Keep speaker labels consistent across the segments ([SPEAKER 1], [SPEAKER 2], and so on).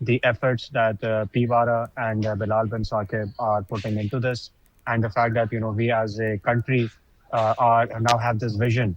[SPEAKER 1] the efforts that Piwara and Bilal bin Saqib are putting into this, and the fact that we as a country now have this vision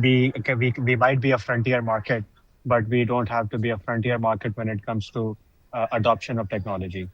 [SPEAKER 1] we might be a frontier market, but we don't have to be a frontier market when it comes to adoption of technology.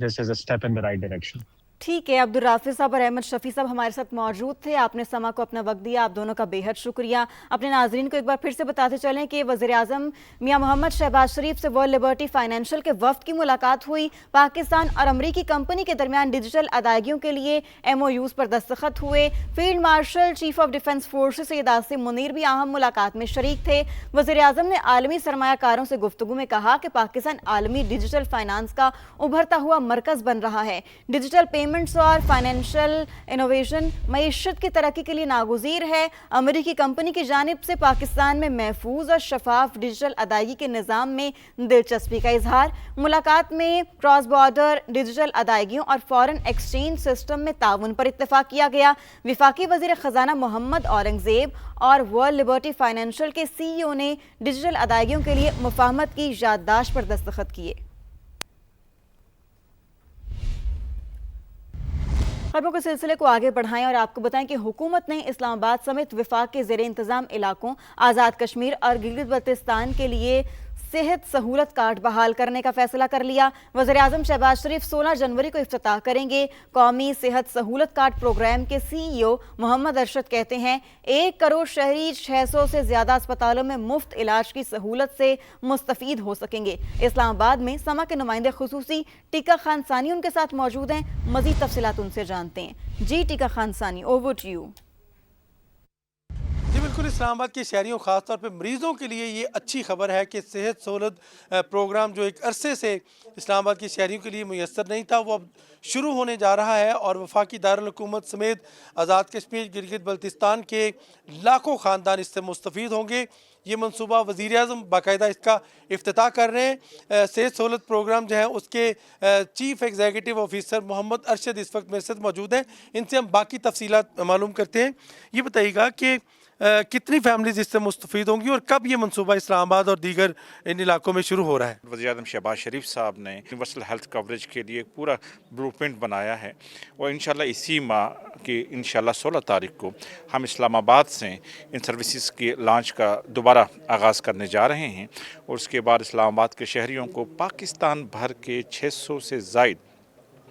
[SPEAKER 1] this is a step in the right direction.
[SPEAKER 2] ٹھیک ہے، عبدالرافظ صاحب اور احمد شفیع صاحب ہمارے ساتھ موجود تھے. آپ نے سما کو اپنا وقت دیا، آپ دونوں کا بے حد شکریہ. اپنے ناظرین کو ایک بار پھر سے بتاتے چلیں کہ وزیراعظم میاں محمد شہباز شریف سے ورلڈ لبرٹی فائنینشل کے وفد کی ملاقات ہوئی. پاکستان اور امریکی کمپنی کے درمیان ڈیجیٹل ادائیگیوں کے لیے MOUs پر دستخط ہوئے. Field marshal chief of defence forces Syed Asim Munir بھی اہم ملاقات میں شریک تھے. وزیراعظم نے عالمی سرمایہ کاروں سے گفتگو میں کہا کہ پاکستان عالمی ڈیجیٹل فائنانس کا ابھرتا ہوا مرکز بن رہا ہے. ڈیجیٹل پیمنٹس اور فائنینشل انوویشن معیشت کی ترقی کے لیے ناگزیر ہے. امریکی کمپنی کی جانب سے پاکستان میں محفوظ اور شفاف ڈیجیٹل ادائیگی کے نظام میں دلچسپی کا اظہار. ملاقات میں کراس بارڈر ڈیجیٹل ادائیگیوں اور فارن ایکسچینج سسٹم میں تعاون پر اتفاق کیا گیا. وفاقی وزیر خزانہ محمد اورنگزیب اور ورلڈ لبرٹی فائنینشل کے CEO نے ڈیجیٹل ادائیگیوں کے لیے مفاہمت کی یادداشت پر دستخط کیے. خبروں کے سلسلے کو آگے بڑھائیں اور آپ کو بتائیں کہ حکومت نے اسلام آباد سمیت وفاق کے زیر انتظام علاقوں آزاد کشمیر اور گلگت بلتستان کے لیے صحت سہولت کارڈ بحال کرنے کا فیصلہ کر لیا. وزیراعظم شہباز شریف 16 جنوری کو افتتاح کریں گے. قومی صحت سہولت کارڈ پروگرام کے CEO محمد ارشد کہتے ہیں 1 کروڑ شہری 600 سے زیادہ اسپتالوں میں مفت علاج کی سہولت سے مستفید ہو سکیں گے. اسلام آباد میں سما کے نمائندے خصوصی ٹیکا خان ثانی ان کے ساتھ موجود ہیں. مزید تفصیلات ان سے جانتے ہیں. جی ٹیکا خان ثانی، اوور ٹو یو.
[SPEAKER 3] جی بالکل، اسلام آباد کے شہریوں خاص طور پہ مریضوں کے لیے یہ اچھی خبر ہے کہ صحت سہولت پروگرام جو ایک عرصے سے اسلام آباد کے شہریوں کے لیے میسر نہیں تھا وہ اب شروع ہونے جا رہا ہے اور وفاقی دارالحکومت سمیت آزاد کشمیر گلگت بلتستان کے لاکھوں خاندان اس سے مستفید ہوں گے. یہ منصوبہ وزیر اعظم باقاعدہ اس کا افتتاح کر رہے ہیں. صحت سہولت پروگرام جو ہے اس کے چیف ایگزیکٹو آفیسر محمد ارشد اس وقت میرے ساتھ موجود ہیں. ان سے ہم باقی تفصیلات معلوم کرتے ہیں. یہ بتائیے گا کہ کتنی فیملیز اس سے مستفید ہوں گی اور کب یہ منصوبہ اسلام آباد اور دیگر ان علاقوں میں شروع ہو رہا ہے؟
[SPEAKER 4] وزیر اعظم شہباز شریف صاحب نے یونیورسل ہیلتھ کوریج کے لیے پورا بلو پرنٹ بنایا ہے اور انشاءاللہ اسی ماہ کی انشاءاللہ 16 تاریخ کو ہم اسلام آباد سے ان سروسز کے لانچ کا دوبارہ آغاز کرنے جا رہے ہیں اور اس کے بعد اسلام آباد کے شہریوں کو پاکستان بھر کے 600 سے زائد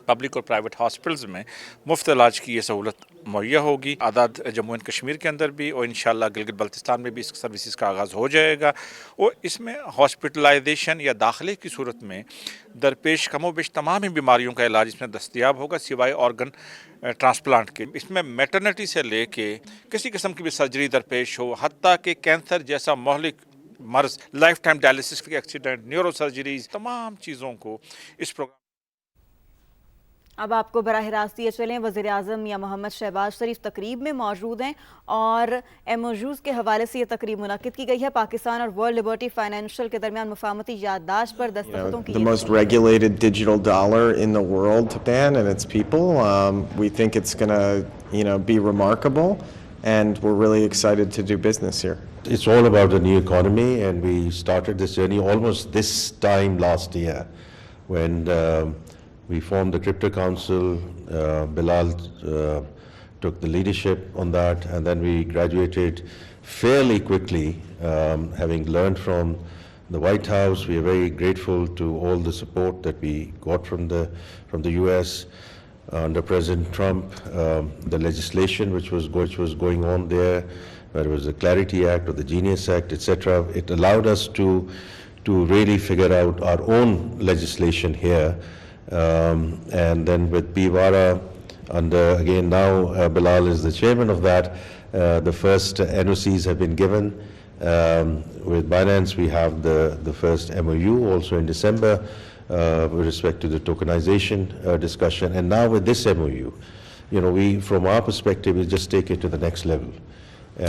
[SPEAKER 4] پبلک اور پرائیویٹ ہاسپٹلز میں مفت علاج کی یہ سہولت مہیا ہوگی. آزاد جموں اینڈ کشمیر کے اندر بھی اور انشاءاللہ گلگت بلتستان میں بھی اس سروسز کا آغاز ہو جائے گا اور اس میں ہاسپٹلائزیشن یا داخلے کی صورت میں درپیش کم و بیش تمام ہی بیماریوں کا علاج اس میں دستیاب ہوگا سوائے آرگن ٹرانسپلانٹ کے. اس میں میٹرنٹی سے لے کے کسی قسم کی بھی سرجری درپیش ہو، حتیٰ کہ کینسر جیسا مہلک مرض، لائف ٹائم ڈائلسس کے ایکسیڈنٹ، نیورو سرجریز، تمام چیزوں کو اس پروگرام.
[SPEAKER 2] اب آپ کو براہ راست یہ چلیں وزیر اعظم یا محمد شہباز شریف تقریب میں موجود ہیں اور MOUs کے حوالے سے یہ تقریب منعقد کی گئی ہے. پاکستان اور ورلڈ لبرٹی فائنینشل کے درمیان مفاہمتی یادداشت پر دستخطوں کی
[SPEAKER 5] the most regulated digital dollar in the world, Japan and its people. We think it's going to, be remarkable, and we're really excited to do business here.
[SPEAKER 6] It's all about the new economy, and we started this journey almost this time last year when we formed the Crypto Council. Bilal took the leadership on that, and then we graduated fairly quickly, having learned from the White House. We are very grateful to all the support that we got from the US under President Trump. The legislation which was going on there, whether it was the Clarity Act or the Genius Act, etc., it allowed us to really figure out our own legislation here. And then with BWARA, under again now Bilal is the chairman of that, the first NOCs have been given. With Binance we have the first MOU also in December with respect to the tokenization discussion, and now with this MOU, we from our perspective we just take it to the next level.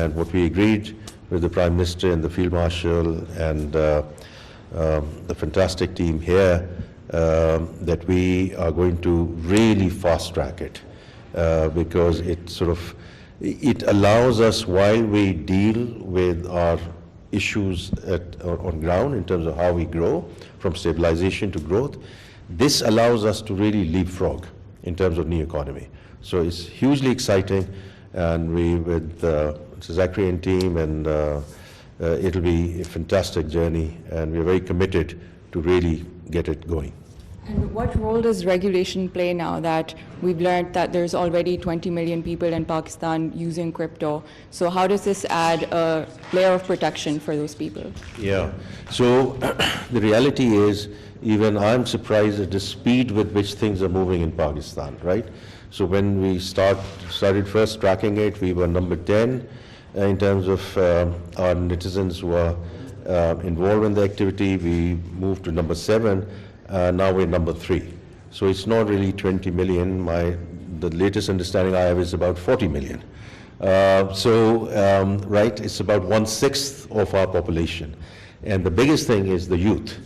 [SPEAKER 6] And what we agreed with the Prime Minister and the Field Marshal and the fantastic team here, that we are going to really fast track it, because it allows us, while we deal with our issues on ground in terms of how we grow from stabilization to growth, this allows us to really leapfrog in terms of new economy. So it's hugely exciting, and we with Zachary and team, and it'll be a fantastic journey, and we're very committed to really get it going.
[SPEAKER 7] And what role does regulation play now that we've learned that there's already 20 million people in Pakistan using crypto? So how does this add a layer of protection for those people?
[SPEAKER 6] Yeah. So the reality is, even I'm surprised at the speed with which things are moving in Pakistan, right? So when we started first tracking it, we were number 10 in terms of our netizens who are involved in the activity. We moved to number 7. Now we're number 3. So it's not really 20 million. The latest understanding I have is about 40 million. Right, it's about 1/6 of our population. And the biggest thing is the youth,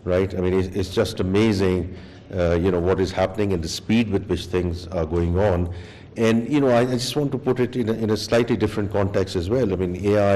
[SPEAKER 6] right? I mean, it's just amazing, what is happening and the speed with which things are going on. And, I just want to put it in a slightly different context as well. I mean, AI